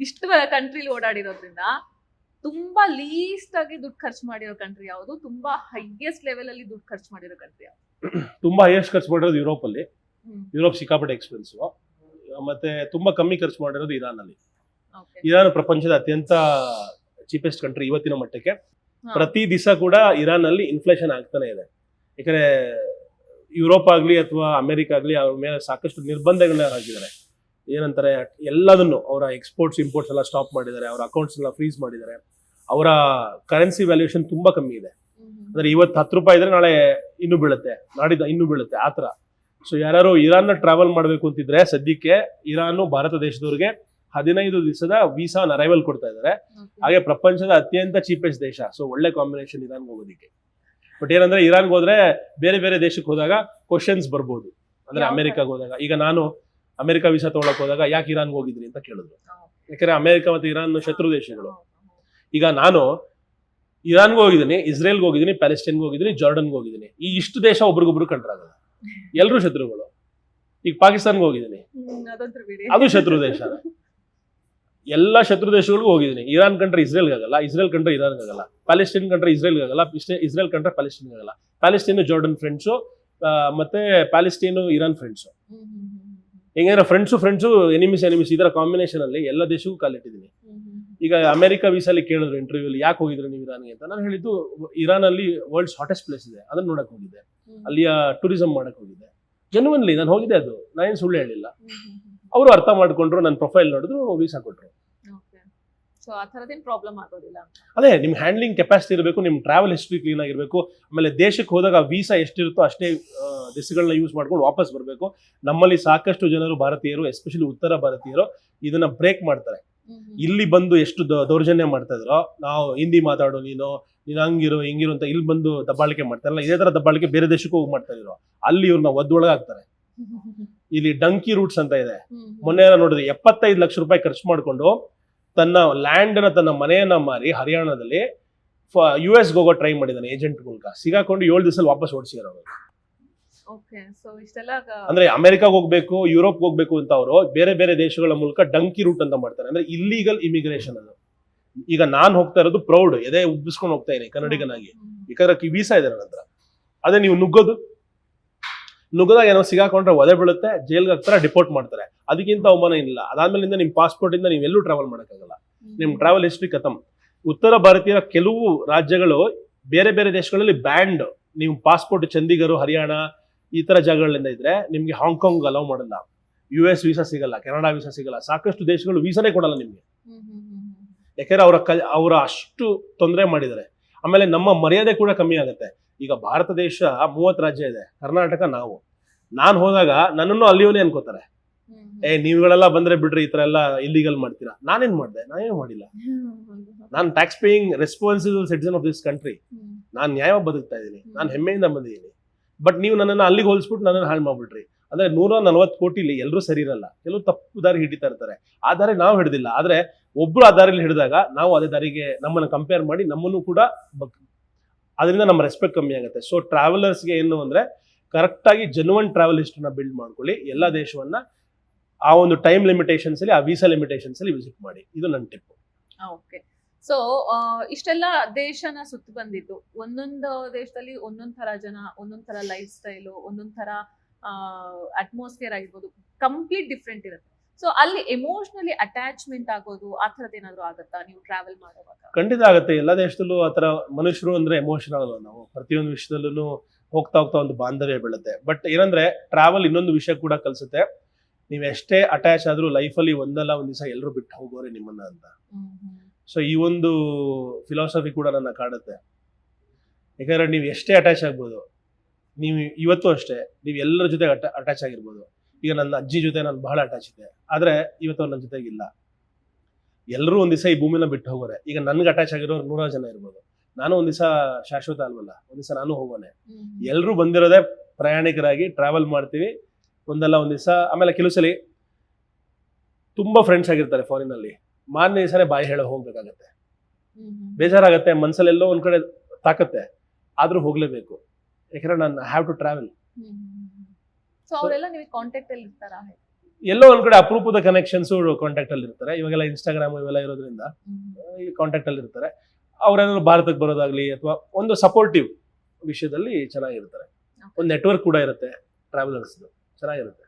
ಇಷ್ಟು ಕಂಟ್ರಿಲಿ ಓಡಾಡಿರೋದ್ರಿಂದ ತುಂಬಾ ಲೀಸ್ಟ್ ಆಗಿ ದುಡ್ಡು ಖರ್ಚು ಮಾಡಿರೋ ಕಂಟ್ರಿ ಯಾವುದು, ತುಂಬಾ ಹೈಯೆಸ್ಟ್ ಲೆವೆಲ್ ಅಲ್ಲಿ ದುಡ್ಡು ಖರ್ಚು ಮಾಡಿರೋ ಕಂಟ್ರಿ ಯಾವುದು? ತುಂಬಾ ಹೈಯೆಸ್ಟ್ ಖರ್ಚು ಮಾಡಿರೋದು ಯುರೋಪ್ ಅಲ್ಲಿ. ಯುರೋಪ್ ಸಿಕ್ಕಾಪಟ್ಟೆ ಎಕ್ಸ್ಪೆನ್ಸಿವ್. ಮತ್ತೆ ತುಂಬಾ ಕಮ್ಮಿ ಖರ್ಚು ಮಾಡಿರೋದು ಇರಾನ್ ಅಲ್ಲಿ. ಇರಾನ್ ಪ್ರಪಂಚದ ಅತ್ಯಂತ ಚೀಪೆಸ್ಟ್ ಕಂಟ್ರಿ ಇವತ್ತಿನ ಮಟ್ಟಕ್ಕೆ. ಪ್ರತಿ ದಿವಸ ಕೂಡ ಇರಾನ್ ಅಲ್ಲಿ ಇನ್ಫ್ಲೇಷನ್ ಆಗ್ತಾನೆ ಇದೆ. ಯಾಕಂದ್ರೆ ಯುರೋಪ್ ಆಗ್ಲಿ ಅಥವಾ ಅಮೆರಿಕ ಆಗ್ಲಿ ಅವ್ರ ಮೇಲೆ ಸಾಕಷ್ಟು ನಿರ್ಬಂಧಗಳನ್ನ ಹಾಕಿದ್ದಾರೆ. ಏನಂತಾರೆ, ಎಲ್ಲದನ್ನು ಅವರ ಎಕ್ಸ್ಪೋರ್ಟ್ಸ್ ಇಂಪೋರ್ಟ್ಸ್ ಎಲ್ಲ ಸ್ಟಾಪ್ ಮಾಡಿದ್ದಾರೆ, ಅವರ ಅಕೌಂಟ್ಸ್ ಎಲ್ಲ ಫ್ರೀಸ್ ಮಾಡಿದ್ದಾರೆ. ಅವರ ಕರೆನ್ಸಿ ವ್ಯಾಲ್ಯೂಯೇಷನ್ ತುಂಬಾ ಕಮ್ಮಿ ಇದೆ. ಅಂದ್ರೆ ಇವತ್ತು 10 ರೂಪಾಯಿ ಇದ್ರೆ ನಾಳೆ ಇನ್ನೂ ಬೀಳುತ್ತೆ, ನಾಡಿದ್ದು ಇನ್ನೂ ಬೀಳುತ್ತೆ, ಆ ತರ. ಸೊ ಯಾರು ಇರಾನ್ ನ ಟ್ರಾವೆಲ್ ಮಾಡ್ಬೇಕು ಅಂತಿದ್ರೆ ಸದ್ಯಕ್ಕೆ ಇರಾನ್ ಭಾರತ ದೇಶದವ್ರಿಗೆ 15 ದಿವಸದ ವೀಸಾ ಅರೈವಲ್ ಕೊಡ್ತಾ ಇದ್ದಾರೆ. ಹಾಗೆ ಪ್ರಪಂಚದ ಅತ್ಯಂತ ಚೀಪೆಸ್ಟ್ ದೇಶ. ಸೊ ಒಳ್ಳೆ ಕಾಂಬಿನೇಷನ್ ಇರಾನ್ಗೆ ಹೋಗೋದಿಕ್ಕೆ. ಬಟ್ ಏನಂದ್ರೆ ಇರಾನ್ಗೆ ಹೋದ್ರೆ ಬೇರೆ ಬೇರೆ ದೇಶಕ್ಕೆ ಹೋದಾಗ ಕ್ವಶನ್ಸ್ ಬರ್ಬೋದು. ಅಂದ್ರೆ ಅಮೆರಿಕಾಗ ಹೋದಾಗ, ಈಗ ನಾನು ಅಮೆರಿಕ ವೀಸಾ ತಗೊಳಕ್ ಹೋದಾಗ ಯಾಕೆ ಇರಾನ್ಗೆ ಹೋಗಿದ್ರಿ ಅಂತ ಕೇಳಿದ್ರು. ಯಾಕಂದ್ರೆ ಅಮೆರಿಕ ಮತ್ತು ಇರಾನ್ ಶತ್ರು ದೇಶಗಳು. ಈಗ ನಾನು ಇರಾನ್ಗೆ ಹೋಗಿದ್ದೀನಿ, ಇಸ್ರೇಲ್ಗೆ ಹೋಗಿದ್ದೀನಿ, ಪ್ಯಾಲೆಸ್ಟೈನ್ಗೆ ಹೋಗಿದ್ದೀನಿ, ಜಾರ್ಡನ್ಗೆ ಹೋಗಿದ್ದೀನಿ. ಈ ಇಷ್ಟು ದೇಶ ಒಬ್ರಿಗೊಬ್ರು ಕಂಡ್ರಾಗಲ್ಲ, ಎಲ್ಲರೂ ಶತ್ರುಗಳು. ಈಗ ಪಾಕಿಸ್ತಾನ್ಗೆ ಹೋಗಿದ್ದೀನಿ, ಅದು ಶತ್ರು ದೇಶ. ಎಲ್ಲ ಶತ್ರು ದೇಶಗಳಿಗೂ ಹೋಗಿದ್ದೀನಿ. ಇರಾನ್ ಕಂಡ್ರೆ ಇಸ್ರೇಲ್ಗೆ ಆಗಲ್ಲ, ಇಸ್ರೇಲ್ ಕಂಡ್ರೆ ಇರಾನ್ಗೆ ಆಗಲ್ಲ, ಪ್ಯಾಲೆಸ್ಟೈನ್ ಕಂಡ್ರೆ ಇಸ್ರೇಲ್ಗೆ ಆಗಲ್ಲ, ಇಸ್ರೇಲ್ ಕಂಡ್ರೆ ಪ್ಯಾಲೆಸ್ಟೈನ್ಗೆ ಆಗಲ್ಲ. ಪ್ಯಾಲೆಸ್ಟೈನ್ ಜಾರ್ಡನ್ ಫ್ರೆಂಡ್ಸು, ಮತ್ತೆ ಪ್ಯಾಲೆಸ್ಟೈನ್ ಇರಾನ್ ಫ್ರೆಂಡ್ಸು. ಹೆಂಗಂದ್ರೆ ಫ್ರೆಂಡ್ಸು ಎನಿಮಿಸ್ ಈ ತರ ಕಾಂಬಿನೇಷನ್ ಅಲ್ಲಿ ಎಲ್ಲ ದೇಶಕ್ಕೂ ಕಾಲಿಟ್ಟಿದ್ದೀನಿ. ಈಗ ಅಮೆರಿಕ ವೀಸಲ್ಲಿ ಕೇಳಿದ್ರು ಇಂಟರ್ವ್ಯೂ ಅಲ್ಲಿ, ಯಾಕೆ ಹೋಗಿದ್ರು ನೀವು ಇರಾನ್ಗೆ ಅಂತ. ನಾನು ಹೇಳಿದ್ದು, ಇರಾನ್ ಅಲ್ಲಿ ವರ್ಲ್ಡ್ಸ್ ಹಾಟೆಸ್ಟ್ ಪ್ಲೇಸ್ ಇದೆ, ಅದನ್ನ ನೋಡಕ್ ಹೋಗಿದ್ದೆ, ಅಲ್ಲಿಯ ಟೂರಿಸಂ ಮಾಡಕ್ ಹೋಗಿದ್ದೆ. ಜೆನ್ಯುನ್ಲಿ ನಾನು ಹೋಗಿದ್ದೆ, ಅದು ನಾನೇನು ಸುಳ್ಳು ಹೇಳಿಲ್ಲ. ಅವರು ಅರ್ಥ ಮಾಡ್ಕೊಂಡ್ರು, ನನ್ನ ಪ್ರೊಫೈಲ್ ನೋಡಿದ್ರು, ವೀಸಾ ಕೊಟ್ರು. ಅದೇ ನಿಮ್ ಹ್ಯಾಂಡ್ಲಿಂಗ್ ಕೆಪಾಸಿಟಿ ಇರಬೇಕು, ನಿಮ್ ಟ್ರಾವೆಲ್ ಹಿಸ್ಟ್ರಿ ಕ್ಲೀನ್ ಆಗಿರ್ಬೇಕು. ಆಮೇಲೆ ದೇಶಕ್ಕೆ ಹೋದಾಗ ವೀಸಾ ಎಷ್ಟಿರುತ್ತೋ ಅಷ್ಟೇ ದಿವಸಗಳನ್ನ ಯೂಸ್ ಮಾಡ್ಕೊಂಡು ವಾಪಸ್ ಬರಬೇಕು. ನಮ್ಮಲ್ಲಿ ಸಾಕಷ್ಟು ಜನರು ಭಾರತೀಯರು, ಎಸ್ಪೆಷಲಿ ಉತ್ತರ ಭಾರತೀಯರು ಇದನ್ನ ಬ್ರೇಕ್ ಮಾಡ್ತಾರೆ. ಇಲ್ಲಿ ಬಂದು ಎಷ್ಟು ದೌರ್ಜನ್ಯ ಮಾಡ್ತಾ ಇದ್ರು. ನಾವು ಹಿಂದಿ ಮಾತಾಡೋ, ನೀನು ಹಂಗಿರೋ ಹಿಂಗಿರೋ ಅಂತ ಇಲ್ಲಿ ಬಂದು ದಬ್ಬಾಳಿಕೆ ಮಾಡ್ತಾರಲ್ಲ, ಇದೇ ತರ ದಬ್ಬಾಳಿಕೆ ಬೇರೆ ದೇಶಕ್ಕೂ ಹೋಗಿ ಮಾಡ್ತಾ ಇದ್ರು. ಅಲ್ಲಿ ಇವ್ರನ್ನ ಒದ್ದೊಳಗಾಗ್ತಾರೆ. ಇಲ್ಲಿ ಡಂಕಿ ರೂಟ್ಸ್ ಅಂತ ಇದೆ. ಮೊನ್ನೆ ನೋಡಿದ್ರೆ 75 ಲಕ್ಷ ರೂಪಾಯಿ ಖರ್ಚು ಮಾಡ್ಕೊಂಡು ತನ್ನ ಲ್ಯಾಂಡ್ ನ, ತನ್ನ ಮನೆಯನ್ನ ಮಾರಿ ಹರಿಯಾಣದಲ್ಲಿ US ಹೋಗೋ ಟ್ರೈ ಮಾಡಿದಾನೆ ಏಜೆಂಟ್ ಮೂಲಕ. ಸಿಗಾಕೊಂಡು 7 ದಿವಸ ವಾಪಸ್ ಓಡಿಸಿದ್ರು ಅವರು. ಅಂದ್ರೆ ಅಮೆರಿಕಾಗ ಹೋಗ್ಬೇಕು, ಯುರೋಪ್ ಹೋಗ್ಬೇಕು ಅಂತ ಅವರು ಬೇರೆ ಬೇರೆ ದೇಶಗಳ ಮೂಲಕ ಡಂಕಿ ರೂಟ್ ಅಂತ ಮಾಡ್ತಾರೆ. ಅಂದ್ರೆ ಇಲ್ಲಿಗಲ್ ಇಮಿಗ್ರೇಷನ್ ಅದು. ಈಗ ನಾನ್ ಹೋಗ್ತಾ ಇರೋದು ಪ್ರೌಡ್, ಎದೆ ಉಬ್ಬಿಸ್ಕೊಂಡು ಹೋಗ್ತಾ ಇದೀನಿ ಕನ್ನಡಿಗನಾಗಿ, ಯಾಕಂದ್ರೆ ವೀಸಾ ಇದೆ ನನ್ನ ಹತ್ರ. ಅದೇ ನೀವು ನುಗ್ಗದಾಗ ಏನೋ ಸಿಗಾಕೊಂಡ್ರೆ ಒದೆ ಬೀಳುತ್ತೆ, ಜೈಲ್ಗೆ ಹಾಕ್ತಾರೆ, ಡಿಪೋರ್ಟ್ ಮಾಡ್ತಾರೆ. ಅದಕ್ಕಿಂತ ಅವಮಾನ ಇಲ್ಲ. ಅದಾದ್ಮೇಲಿಂದ ನಿಮ್ ಪಾಸ್ಪೋರ್ಟ್ ಇಂದ ನೀವೆಲ್ಲೂ ಟ್ರಾವೆಲ್ ಮಾಡಕ್ಕಾಗಲ್ಲ, ನಿಮ್ ಟ್ರಾವೆಲ್ ಹಿಸ್ಟ್ರಿ ಖತಮ್. ಉತ್ತರ ಭಾರತೀಯ ಕೆಲವು ರಾಜ್ಯಗಳು ಬೇರೆ ಬೇರೆ ದೇಶಗಳಲ್ಲಿ ಬ್ಯಾಂಡ್. ನೀವು ಪಾಸ್ಪೋರ್ಟ್ ಚಂಡೀಗಢ, ಹರಿಯಾಣ ಈ ತರ ಜಾಗಗಳಿಂದ ಇದ್ರೆ ನಿಮ್ಗೆ ಹಾಂಗ್ಕಾಂಗ್ ಅಲೌ ಮಾಡಲ್ಲ, US ವೀಸಾ ಸಿಗಲ್ಲ, ಕೆನಡಾ ವೀಸಾ ಸಿಗಲ್ಲ. ಸಾಕಷ್ಟು ದೇಶಗಳು ವೀಸಾನೇ ಕೊಡಲ್ಲ ನಿಮ್ಗೆ, ಯಾಕಂದ್ರೆ ಅವರ ಅಷ್ಟು ತೊಂದರೆ ಮಾಡಿದ್ದಾರೆ. ಆಮೇಲೆ ನಮ್ಮ ಮರ್ಯಾದೆ ಕೂಡ ಕಮ್ಮಿ ಆಗುತ್ತೆ. ಈಗ ಭಾರತ ದೇಶ 30 ರಾಜ್ಯ ಇದೆ, ಕರ್ನಾಟಕ ನಾವು. ನಾನ್ ಹೋದಾಗ ನನ್ನನ್ನು ಅಲ್ಲಿಯವನೇ ಅನ್ಕೋತಾರೆ, ನೀವುಗಳೆಲ್ಲ ಬಂದ್ರೆ ಬಿಡ್ರಿ, ಈ ತರ ಎಲ್ಲ ಇಲ್ಲಿಗಲ್ ಮಾಡ್ತೀರಾ. ನಾನೇನ್ ಮಾಡಿದೆ? ನಾನೇನು ಮಾಡಿಲ್ಲ. ನಾನು tax paying responsible citizen of this country. ನಾನ್ ನ್ಯಾಯವಾಗಿ ಬದುಕ್ತಾ ಇದ್ದೀನಿ, ನಾನು ಹೆಮ್ಮೆಯಿಂದ ಬಂದಿದ್ದೀನಿ. ಬಟ್ ನೀವು ನನ್ನನ್ನು ಅಲ್ಲಿಗೆ ಹೋಲಿಸ್ಬಿಟ್ಟು ನನ್ನನ್ನು ಹಾಳು ಮಾಡ್ಬಿಟ್ರಿ. ಅಂದ್ರೆ 140 ಕೋಟಿಲಿ ಎಲ್ಲರೂ ಸರಿ ಇರಲ್ಲ, ಕೆಲವು ತಪ್ಪು ದಾರಿ ಹಿಡಿತಾ ಇರ್ತಾರೆ. ಆ ದಾರಿ ನಾವು ಹಿಡಿದಿಲ್ಲ, ಆದ್ರೆ ಒಬ್ರು ಆ ದಾರಿಲಿ ಹಿಡಿದಾಗ ನಾವು ಅದೇ ದಾರಿಗೆ ನಮ್ಮನ್ನು ಕಂಪೇರ್ ಮಾಡಿ ನಮ್ಮನ್ನು ಕೂಡ ಅದರಿಂದ ನಮ್ಮ ರೆಸ್ಪೆಕ್ಟ್ ಕಮ್ಮಿ ಆಗುತ್ತೆ. ಸೊ ಟ್ರಾವೆಲರ್ಸ್ಗೆ ಏನು ಅಂದ್ರೆ, ಕರೆಕ್ಟ್ ಆಗಿ ಜೆನ್ಯುನ್ ಟ್ರಾವೆಲ್ ಹಿಸ್ಟ್ರಿನ ಬಿಲ್ಡ್ ಮಾಡ್ಕೊಳ್ಳಿ. ಎಲ್ಲ ದೇಶವನ್ನ ಆ ಒಂದು ಟೈಮ್ ಲಿಮಿಟೇಷನ್ಸ್ ಅಲ್ಲಿ, ಆ ವೀಸಾ ಲಿಮಿಟೇಷನ್ಸ್ ಅಲ್ಲಿ ವಿಸಿಟ್ ಮಾಡಿ. ಇದು ನನ್ನ ಟಿಪ್. ಓಕೆ. ಸೊ ಇಷ್ಟೆಲ್ಲ ದೇಶನ ಸುತ್ತ ಬಂದಿದ್ದು, ಒಂದೊಂದು ದೇಶದಲ್ಲಿ ಒಂದೊಂದ್ ತರ ಜನ, ಒಂದೊಂದ್ ತರ ಲೈಫ್ ಸ್ಟೈಲು, ಒಂದೊಂದ್ ತರ ಅಟ್ಮಾಸ್ಫಿಯರ್ ಆಗಿರ್ಬೋದು, ಕಂಪ್ಲೀಟ್ ಡಿಫ್ರೆಂಟ್ ಇರುತ್ತೆ. ಸೊ ಅಲ್ಲಿ ಎಮೋಷನಲಿ ಅಟ್ಯಾಚ್ಮೆಂಟ್ ಆಗೋದು ಆ ಥರದ್ದು ಏನಾದ್ರು ಆಗುತ್ತಾ ನೀವು ಟ್ರಾವೆಲ್ ಮಾಡುವಾಗ? ಖಂಡಿತ ಆಗುತ್ತೆ. ಎಲ್ಲ ದೇಶದಲ್ಲೂ ಆತರ ಮನುಷ್ಯರು ಅಂದ್ರೆ ಎಮೋಷನಲ್. ನಾವು ಪ್ರತಿಯೊಂದು ವಿಷಯದಲ್ಲೂ ಹೋಗ್ತಾ ಒಂದು ಬಾಂಧವ್ಯ ಬೀಳುತ್ತೆ. ಬಟ್ ಏನಂದ್ರೆ ಟ್ರಾವೆಲ್ ಇನ್ನೊಂದು ವಿಷಯ ಕೂಡ ಕಲಿಸುತ್ತೆ. ನೀವ್ ಎಷ್ಟೇ ಅಟ್ಯಾಚ್ ಆದ್ರೂ ಲೈಫಲ್ಲಿ ಒಂದಲ್ಲ ಒಂದ್ ದಿವಸ ಎಲ್ಲರೂ ಬಿಟ್ಟು ಹೋಗೋರೆ ನಿಮ್ಮನ್ನ ಅಂತ. ಸೊ ಈ ಒಂದು ಫಿಲಾಸಫಿ ಕೂಡ ನನ್ನ ಕಾಡುತ್ತೆ. ಯಾಕಂದ್ರೆ ನೀವು ಎಷ್ಟೇ ಅಟ್ಯಾಚ್ ಆಗ್ಬೋದು, ನೀವು ಇವತ್ತು ಅಷ್ಟೇ ನೀವು ಎಲ್ಲರ ಜೊತೆ ಅಟ್ಯಾಚ್ ಆಗಿರ್ಬೋದು. ಈಗ ನನ್ನ ಅಜ್ಜಿ ಜೊತೆ ನಾನು ಬಹಳ ಅಟ್ಯಾಚ್ ಇದೆ, ಆದ್ರೆ ಇವತ್ತು ನನ್ನ ಜೊತೆಗಿಲ್ಲ. ಎಲ್ಲರೂ ಒಂದ್ ದಿವಸ ಈ ಭೂಮಿನ ಬಿಟ್ಟು ಹೋಗೋರೆ. ಈಗ ನನ್ಗೆ ಅಟ್ಯಾಚ್ ಆಗಿರೋರು 100 ಜನ ಇರ್ಬೋದು. ನಾನು ಒಂದ್ ದಿವಸ ಶಾಶ್ವತ ಅಲ್ವಲ್ಲ, ಒಂದ್ ದಿವಸ ನಾನು ಹೋಗೋನೆ. ಎಲ್ಲರೂ ಬಂದಿರೋದೇ ಪ್ರಯಾಣಿಕರಾಗಿ ಟ್ರಾವೆಲ್ ಮಾಡ್ತೀವಿ ಒಂದಲ್ಲ ಒಂದ್ ದಿವಸ. ಆಮೇಲೆ ಕೆಲವು ಸಲ ತುಂಬಾ ಫ್ರೆಂಡ್ಸ್ ಆಗಿರ್ತಾರೆ ಫಾರಿನ್ ಅಲ್ಲಿ, ಮಾರನೇ ದಿವಸನೇ ಬಾಯಿ ಹೇಳೋ ಹೋಗ್ಬೇಕಾಗತ್ತೆ. ಬೇಜಾರಾಗತ್ತೆ, ಮನ್ಸಲ್ಲೆಲ್ಲೋ ಒಂದ್ ಕಡೆ ತಾಕತ್ತೆ, ಆದ್ರೂ ಹೋಗ್ಲೇಬೇಕು. ಯಾಕಂದ್ರೆ ನಾನು ಹ್ಯಾವ್ ಟು ಟ್ರಾವೆಲ್. ಸೊ ಅವರೆಲ್ಲ ನಿಮಗೆ ಕಾಂಟ್ಯಾಕ್ಟ್ ಅಲ್ಲಿ ಇರ್ತಾರಾ? ಎಲ್ಲೋ ಒಂದ್ ಕಡೆ ಅಪರೂಪದ ಕನೆಕ್ಷನ್ಸ್ ಕಾಂಟ್ಯಾಕ್ಟ್ ಅಲ್ಲಿ ಇರ್ತಾರೆ. ಇವಾಗೆಲ್ಲ ಇನ್ಸ್ಟಾಗ್ರಾಮ್ ಇವೆಲ್ಲ ಇರೋದ್ರಿಂದ ಈ ಕಾಂಟ್ಯಾಕ್ಟ್ ಅಲ್ಲಿ ಇರ್ತಾರೆ. ಅವ್ರೇನಾದ್ರು ಭಾರತಕ್ಕೆ ಬರೋದಾಗ್ಲಿ ಅಥವಾ ಒಂದು ಸಪೋರ್ಟಿವ್ ವಿಷಯದಲ್ಲಿ ಚೆನ್ನಾಗಿರ್ತಾರೆ. ಒಂದು ನೆಟ್ವರ್ಕ್ ಕೂಡ ಇರುತ್ತೆ ಟ್ರಾವೆಲರ್ಸ್, ಚೆನ್ನಾಗಿರುತ್ತೆ.